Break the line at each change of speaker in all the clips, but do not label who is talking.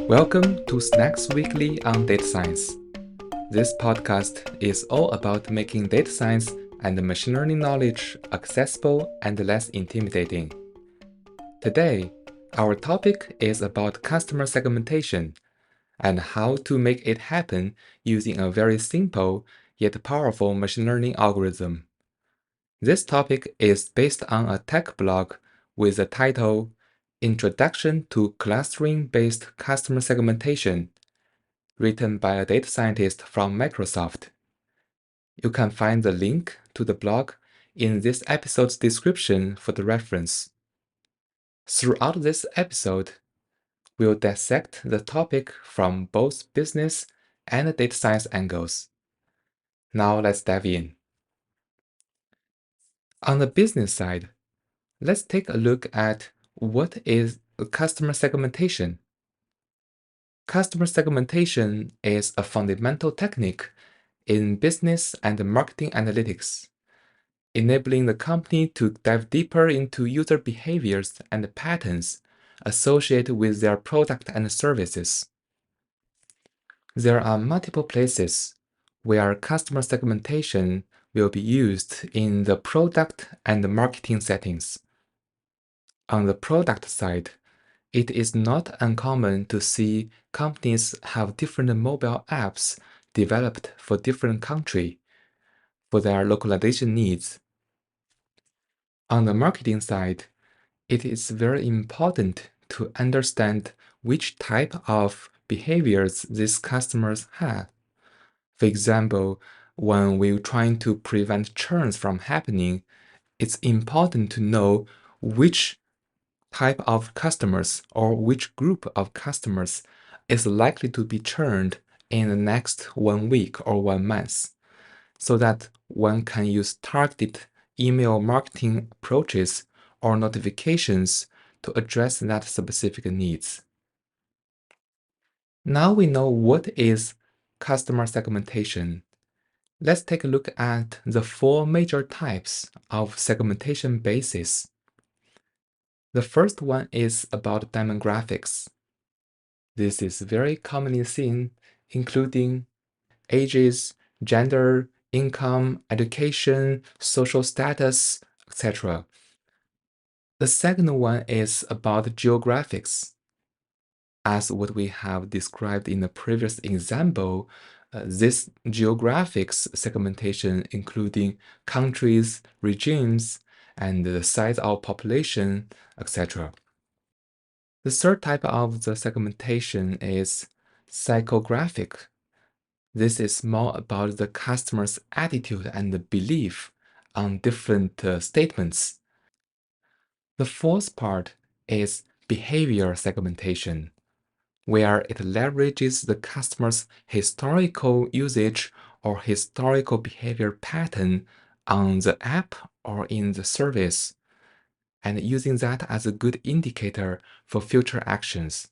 Welcome to Snacks Weekly on Data Science. This podcast is all about making data science and machine learning knowledge accessible and less intimidating. Today, our topic is about customer segmentation and how to make it happen using a very simple yet powerful machine learning algorithm. This topic is based on a tech blog with the title Introduction to Clustering-Based Customer Segmentation, written by a data scientist from Microsoft. You can find the link to the blog in this episode's description for the reference. Throughout this episode, we'll dissect the topic from both business and data science angles. Now let's dive in. On the business side, let's take a look at what is customer segmentation. Customer segmentation is a fundamental technique in business and marketing analytics, enabling the company to dive deeper into user behaviors and patterns associated with their product and services. There are multiple places where customer segmentation will be used in the product and marketing settings. On the product side, it is not uncommon to see companies have different mobile apps developed for different countries for their localization needs. On the marketing side, it is very important to understand which type of behaviors these customers have. For example, when we're trying to prevent churns from happening, it's important to know which type of customers or which group of customers is likely to be churned in the next 1 week or 1 month, so that one can use targeted email marketing approaches or notifications to address that specific needs. Now we know what is customer segmentation. Let's take a look at the 4 major types of segmentation bases. The first one is about demographics. This is very commonly seen, including ages, gender, income, education, social status, etc. The second one is about geographics. As what we have described in the previous example, this geographics segmentation including countries, regimes, and the size of population, etc. The third type of the segmentation is psychographic. This is more about the customer's attitude and belief on different statements. The fourth part is behavior segmentation, where it leverages the customer's historical usage or historical behavior pattern on the app or in the service, and using that as a good indicator for future actions.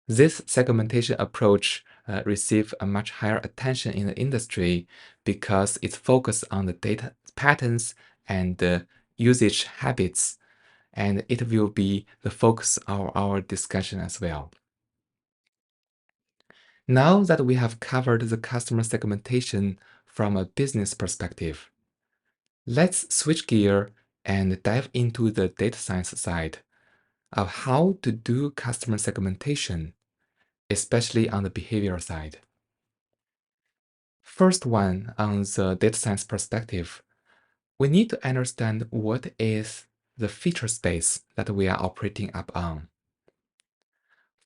This segmentation approach receives a much higher attention in the industry because it focuses on the data patterns and usage habits, and it will be the focus of our discussion as well. Now that we have covered the customer segmentation from a business perspective, let's switch gear and dive into the data science side of how to do customer segmentation, especially on the behavior side. First one, on the data science perspective, we need to understand what is the feature space that we are operating up on.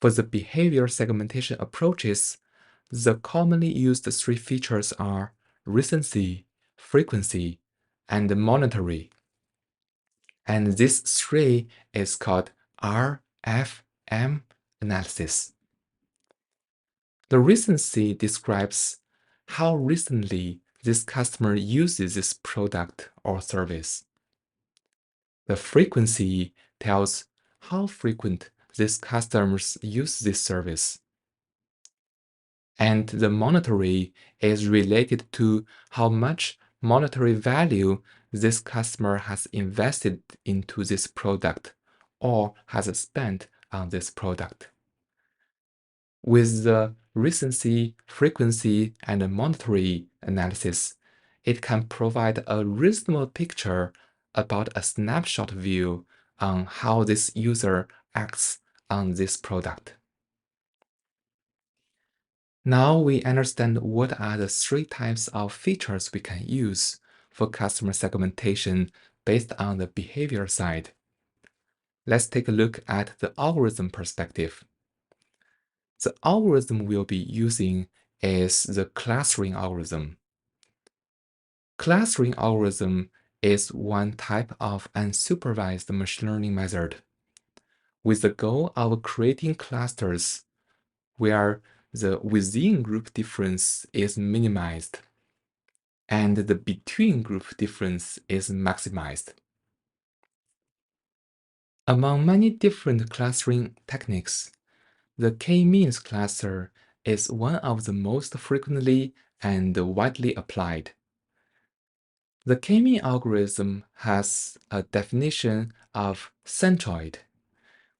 For the behavior segmentation approaches, the commonly used 3 features are recency, frequency, and monetary. And this 3 is called RFM analysis. The recency describes how recently this customer uses this product or service. The frequency tells how frequent these customers use this service. And the monetary is related to how much monetary value this customer has invested into this product or has spent on this product. With the recency, frequency, and monetary analysis, it can provide a reasonable picture about a snapshot view on how this user acts on this product. Now we understand what are the three types of features we can use for customer segmentation based on the behavior side. Let's take a look at the algorithm perspective. The algorithm we'll be using is the clustering algorithm. Clustering algorithm is one type of unsupervised machine learning method with the goal of creating clusters where the within group difference is minimized and the between group difference is maximized. Among many different clustering techniques, the k-means cluster is one of the most frequently and widely applied. The k-mean algorithm has a definition of centroid,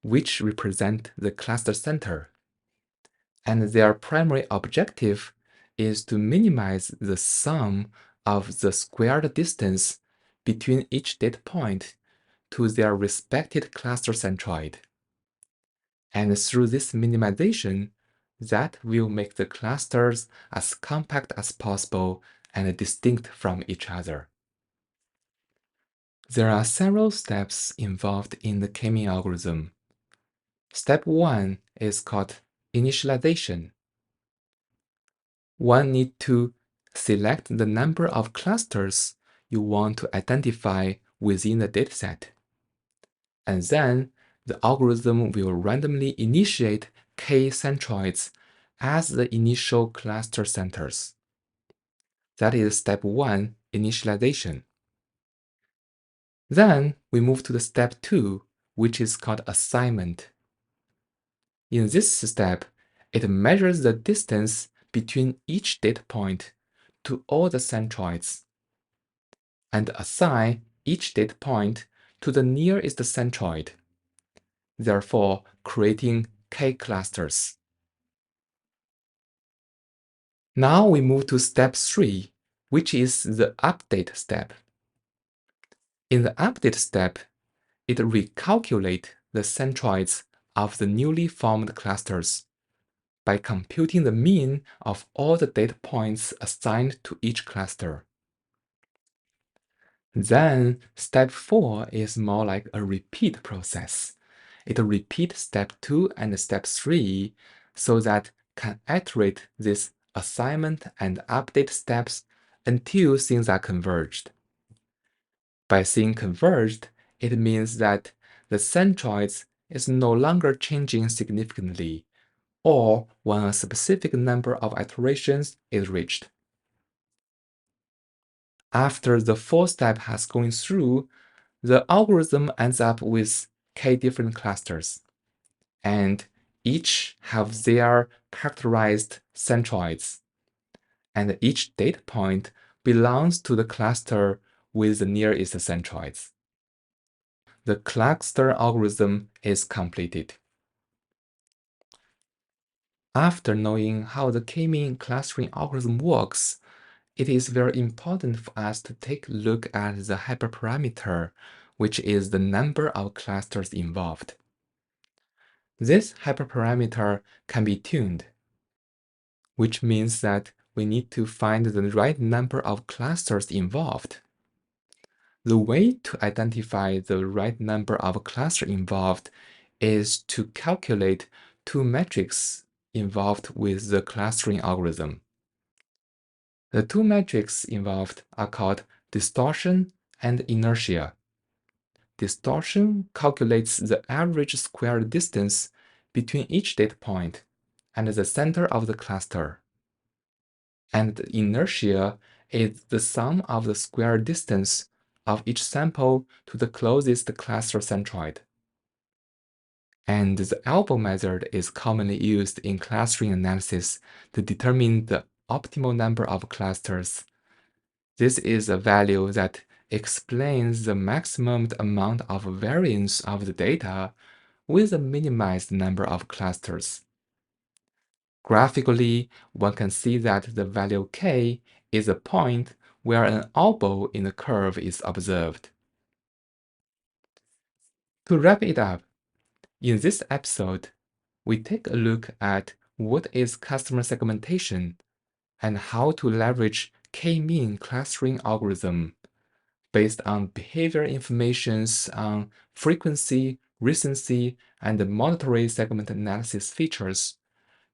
which represent the cluster center, and their primary objective is to minimize the sum of the squared distance between each data point to their respective cluster centroid. And through this minimization, that will make the clusters as compact as possible and distinct from each other. There are several steps involved in the k-mean algorithm. Step 1 is called initialization. One needs to select the number of clusters you want to identify within the dataset. And then the algorithm will randomly initiate k centroids as the initial cluster centers. That is step 1, initialization. Then we move to the step 2, which is called assignment. In this step, it measures the distance between each data point to all the centroids and assign each data point to the nearest centroid, therefore creating k clusters. Now we move to step 3, which is the update step. In the update step, it recalculates the centroids of the newly formed clusters by computing the mean of all the data points assigned to each cluster. Then step 4 is more like a repeat process. It repeats step 2 and step 3 so that can iterate this assignment and update steps until things are converged. By saying converged, it means that the centroids is no longer changing significantly, or when a specific number of iterations is reached. After the full step has gone through, the algorithm ends up with k different clusters, and each have their characterized centroids, and each data point belongs to the cluster with the nearest centroids. The cluster algorithm is completed. After knowing how the k-mean clustering algorithm works, it is very important for us to take a look at the hyperparameter, which is the number of clusters involved. This hyperparameter can be tuned, which means that we need to find the right number of clusters involved. The way to identify the right number of clusters involved is to calculate two metrics involved with the clustering algorithm. The two metrics involved are called distortion and inertia. Distortion calculates the average squared distance between each data point and the center of the cluster. And the inertia is the sum of the square distance of each sample to the closest cluster centroid. And the elbow method is commonly used in clustering analysis to determine the optimal number of clusters. This is a value that explains the maximum amount of variance of the data with a minimized number of clusters. Graphically, one can see that the value k is a point where an elbow in the curve is observed. To wrap it up, in this episode, we take a look at what is customer segmentation and how to leverage k-mean clustering algorithm based on behavior informations on frequency, recency, and monetary segment analysis features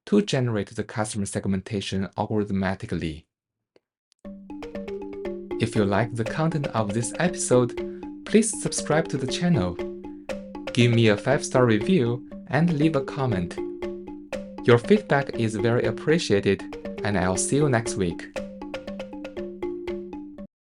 to generate the customer segmentation algorithmically. If you like the content of this episode, please subscribe to the channel, give me a 5-star review, and leave a comment. Your feedback is very appreciated, and I'll see you next week.